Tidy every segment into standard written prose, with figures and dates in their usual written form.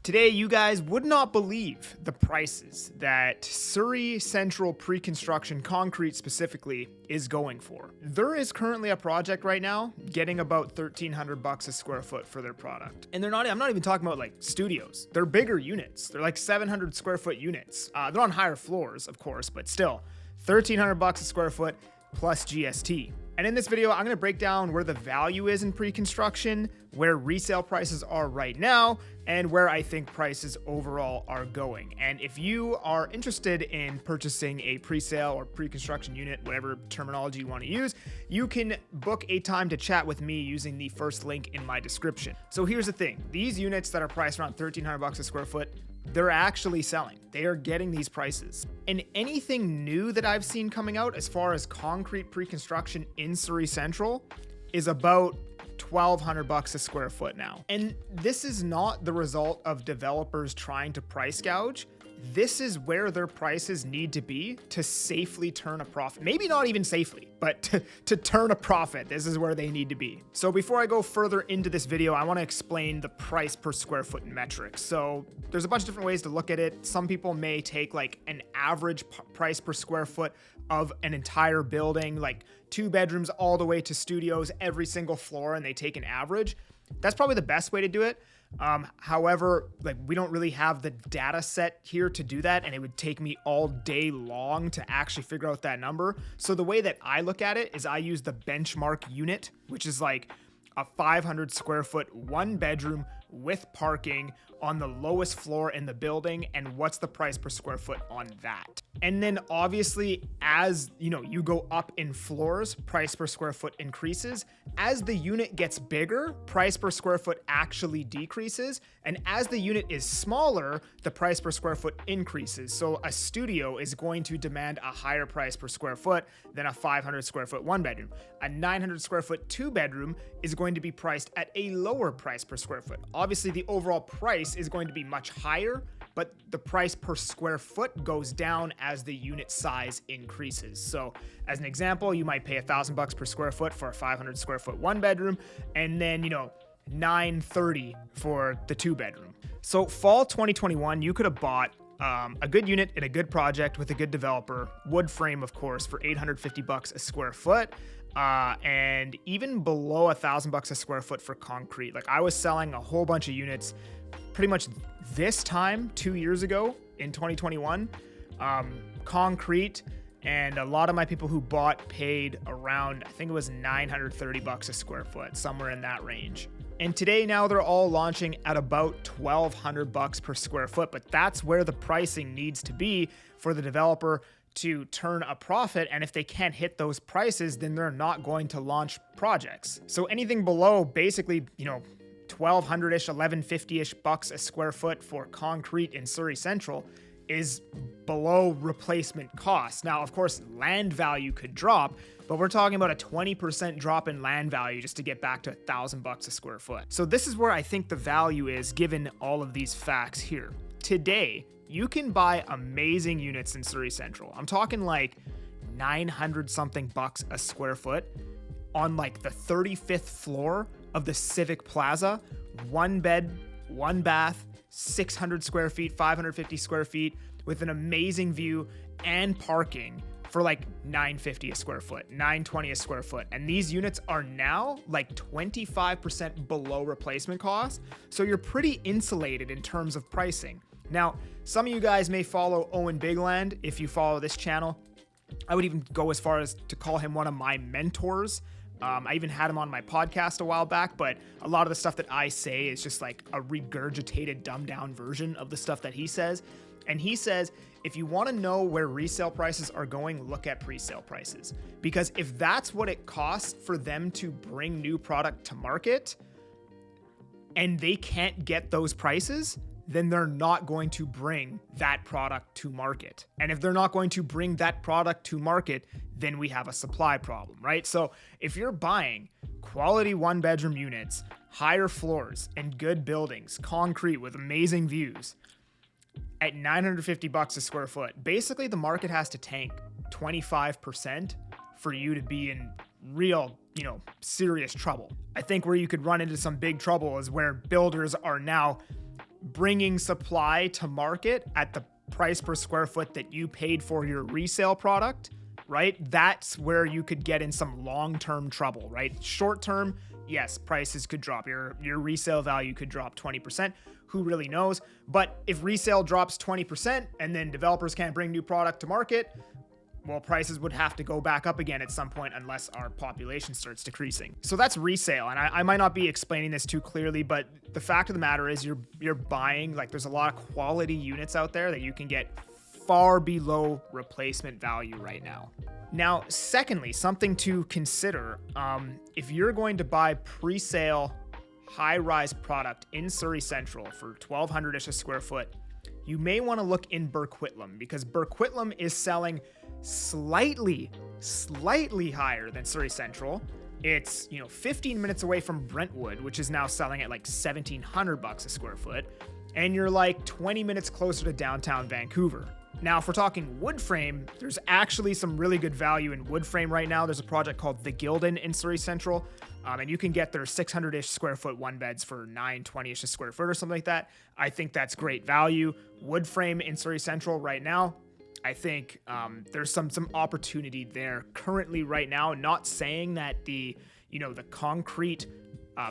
Today, you guys would not believe the prices that Surrey Central pre-construction concrete specifically is going for. There is currently a project right now getting about $1,300 a square foot for their product. And I'm not even talking about like studios. They're bigger units. They're like 700 square foot units. They're on higher floors, of course, but still $1,300 a square foot plus GST. And in this video, I'm going to break down where the value is in pre-construction, where resale prices are right now, and where I think prices overall are going. And if you are interested in purchasing a pre-sale or pre-construction unit, whatever terminology you want to use, you can book a time to chat with me using the first link in my description. So here's the thing. These units that are priced around $1,300 a square foot, they're actually selling. They are getting these prices. And anything new that I've seen coming out as far as concrete pre-construction in Surrey Central is about $1,200 a square foot now. And this is not the result of developers trying to price gouge. This is where their prices need to be to safely turn a profit. Maybe not even safely, but to turn a profit, this is where they need to be. So before I go further into this video, I want to explain the price per square foot metrics. So there's a bunch of different ways to look at it. Some people may take like an average price per square foot of an entire building, like 2 bedrooms all the way to studios, every single floor, and they take an average. That's probably the best way to do it. However, like we don't really have the data set here to do that, and it would take me all day long to actually figure out that number. So the way that I look at it is I use the benchmark unit, which is like a 500 square foot 1 bedroom with parking on the lowest floor in the building, and what's the price per square foot on that. And then obviously, as you go up in floors, price per square foot increases. As the unit gets bigger, price per square foot actually decreases. And as the unit is smaller, the price per square foot increases. So a studio is going to demand a higher price per square foot than a 500 square foot 1 bedroom. A 900 square foot 2 bedroom is going to be priced at a lower price per square foot. Obviously, the overall price is going to be much higher, but the price per square foot goes down as the unit size increases. So as an example, you might pay $1,000 per square foot for a 500 square foot 1 bedroom, and then, $930 for the 2 bedroom. So fall 2021, you could have bought a good unit in a good project with a good developer, wood frame, of course, for $850 a square foot. And even below $1,000 a square foot for concrete. Like I was selling a whole bunch of units pretty much this time 2 years ago in 2021, concrete, and a lot of my people who bought paid around, I think it was $930 a square foot, somewhere in that range. And today now they're all launching at about $1,200 per square foot, but that's where the pricing needs to be for the developer to turn a profit. And if they can't hit those prices, then they're not going to launch projects. So anything below basically, $1,200-ish, $1,150-ish bucks a square foot for concrete in Surrey Central is below replacement cost. Now, of course, land value could drop, but we're talking about a 20% drop in land value just to get back to $1,000 a square foot. So this is where I think the value is given all of these facts here. Today, you can buy amazing units in Surrey Central. I'm talking like 900 something bucks a square foot on like the 35th floor of the Civic Plaza, 1 bed, 1 bath, 600 square feet, 550 square feet with an amazing view and parking for like $950 a square foot, $920 a square foot. And these units are now like 25% below replacement cost. So you're pretty insulated in terms of pricing. Now, some of you guys may follow Owen Bigland if you follow this channel. I would even go as far as to call him one of my mentors. I even had him on my podcast a while back, but a lot of the stuff that I say is just like a regurgitated, dumbed down version of the stuff that he says. And he says, if you want to know where resale prices are going, look at pre-sale prices. Because if that's what it costs for them to bring new product to market and they can't get those prices, then they're not going to bring that product to market. And if they're not going to bring that product to market, then we have a supply problem, right? So if you're buying quality 1 bedroom units, higher floors, and good buildings, concrete with amazing views, at $950 a square foot, basically the market has to tank 25% for you to be in real, serious trouble. I think where you could run into some big trouble is where builders are now bringing supply to market at the price per square foot that you paid for your resale product, right? That's where you could get in some long-term trouble, right? Short-term, yes, prices could drop. Your resale value could drop 20%. Who really knows? But if resale drops 20% and then developers can't bring new product to market, well, prices would have to go back up again at some point unless our population starts decreasing. So that's resale. And I might not be explaining this too clearly, but the fact of the matter is you're buying, like, there's a lot of quality units out there that you can get far below replacement value right now. Now, secondly, something to consider, if you're going to buy pre-sale high-rise product in Surrey Central for $1,200-ish a square foot, you may want to look in Burquitlam, because Burquitlam is selling slightly higher than Surrey Central. It's, 15 minutes away from Brentwood, which is now selling at like $1,700 a square foot, and you're like 20 minutes closer to downtown Vancouver. Now, if we're talking wood frame, there's actually some really good value in wood frame right now. There's a project called The Gildan in Surrey Central, and you can get their 600-ish square foot one beds for $920-ish a square foot or something like that. I think that's great value. Wood frame in Surrey Central right now, I think there's some opportunity there currently right now. Not saying that the concrete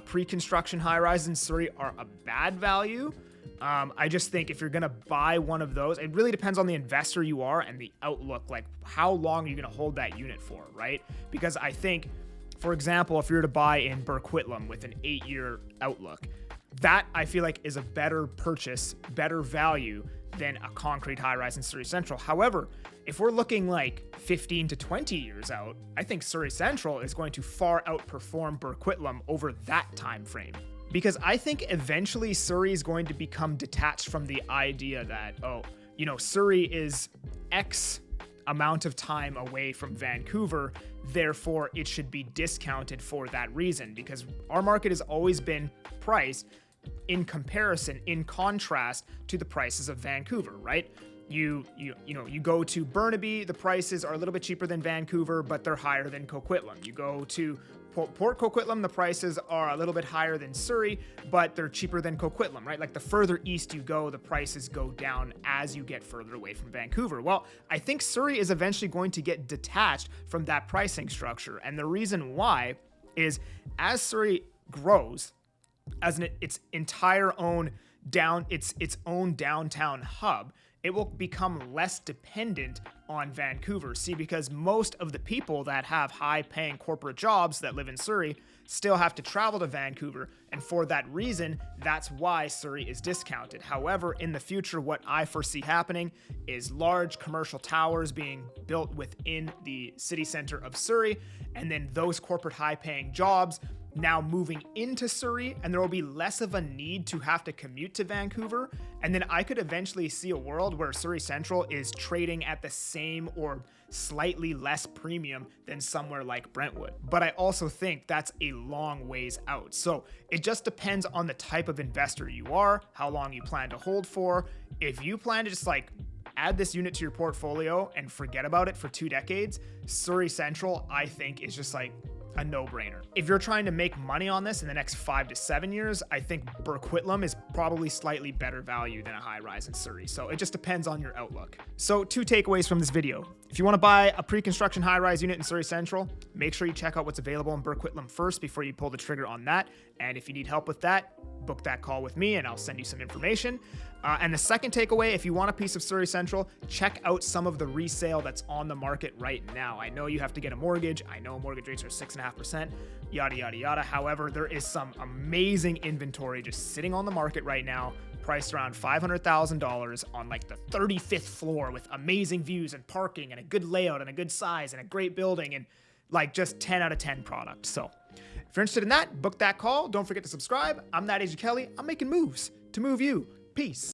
pre-construction high-rise in Surrey are a bad value. I just think if you're going to buy one of those, it really depends on the investor you are and the outlook, like how long are you going to hold that unit for, right? Because I think, for example, if you're to buy in Burquitlam with an 8-year outlook, that I feel like is a better purchase, better value than a concrete high-rise in Surrey Central. However, if we're looking like 15 to 20 years out, I think Surrey Central is going to far outperform Burquitlam over that time frame. Because I think eventually Surrey is going to become detached from the idea that, Surrey is X amount of time away from Vancouver, therefore it should be discounted for that reason. Because our market has always been priced in comparison, in contrast to the prices of Vancouver, right? You go to Burnaby, the prices are a little bit cheaper than Vancouver, but they're higher than Coquitlam. You go to Port Coquitlam, the prices are a little bit higher than Surrey, but they're cheaper than Coquitlam, right? Like the further east you go, the prices go down as you get further away from Vancouver. Well, I think Surrey is eventually going to get detached from that pricing structure. And the reason why is as Surrey grows as its entire own its own downtown hub, it will become less dependent on Vancouver. See, because most of the people that have high-paying corporate jobs that live in Surrey still have to travel to Vancouver, and for that reason, that's why Surrey is discounted. However, in the future, what I foresee happening is large commercial towers being built within the city center of Surrey, and then those corporate high-paying jobs now moving into Surrey, and there will be less of a need to have to commute to Vancouver. And then I could eventually see a world where Surrey Central is trading at the same or slightly less premium than somewhere like Brentwood. But I also think that's a long ways out. So it just depends on the type of investor you are, how long you plan to hold for. If you plan to just add this unit to your portfolio and forget about it for 2 decades, Surrey Central, I think, is just a no-brainer. If you're trying to make money on this in the next 5 to 7 years, I think Burquitlam is probably slightly better value than a high-rise in Surrey. So it just depends on your outlook. So 2 takeaways from this video. If you want to buy a pre-construction high-rise unit in Surrey Central, make sure you check out what's available in Burquitlam first before you pull the trigger on that. And if you need help with that, book that call with me and I'll send you some information. And the second takeaway, if you want a piece of Surrey Central, check out some of the resale that's on the market right now. I know you have to get a mortgage. I know mortgage rates are 6.5%, yada, yada, yada. However, there is some amazing inventory just sitting on the market right now, priced around $500,000 on the 35th floor with amazing views and parking and a good layout and a good size and a great building and just 10 out of 10 product. So if you're interested in that, book that call. Don't forget to subscribe. I'm that 𝐕𝐈𝐃𝐄𝐒. I'm making moves to move you. Peace.